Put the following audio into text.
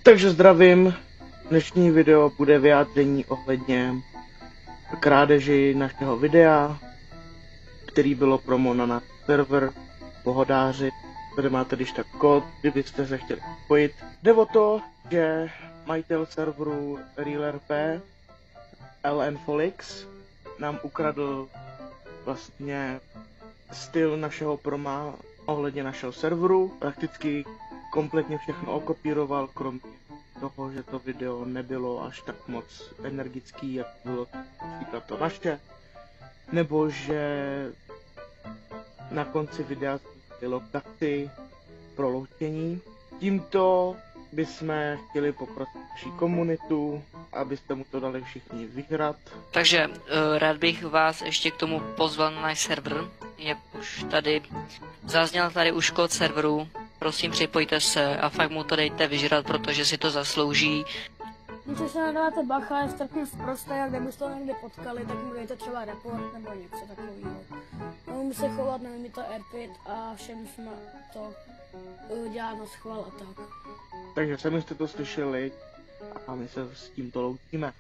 Takže zdravím, dnešní video bude vyjádření ohledně krádeži našeho videa, který bylo promo na náš server Pohodáři. Tady máte když tak kód, kdybyste se chtěli spojit. Jde o to, že majitel serveru RealRP, LN Folix, nám ukradl vlastně styl našeho proma ohledně našeho serveru. Prakticky kompletně všechno okopíroval, kromě toho, že to video nebylo až tak moc energický, jak bylo například to naše, nebo že na konci videa bylo lokaci pro loučení. Tímto bychom chtěli poprosit naši komunitu, abyste mu to dali všichni vyhrát. Takže rád bych vás ještě k tomu pozval na náš server. Je už tady, zazněl tady už kód serveru. Prosím, připojte se a fakt mu to dejte vyžrat, protože si to zaslouží. Když se nedáte bacha, je strašně sprosté, jak kdybyste to někde potkali, tak mu dejte třeba report nebo něco takového. Neumí se chovat, neumí to airpit a všem jsme to dělat na schvál a tak. Takže sami jste to slyšeli a my se s tímto loučíme.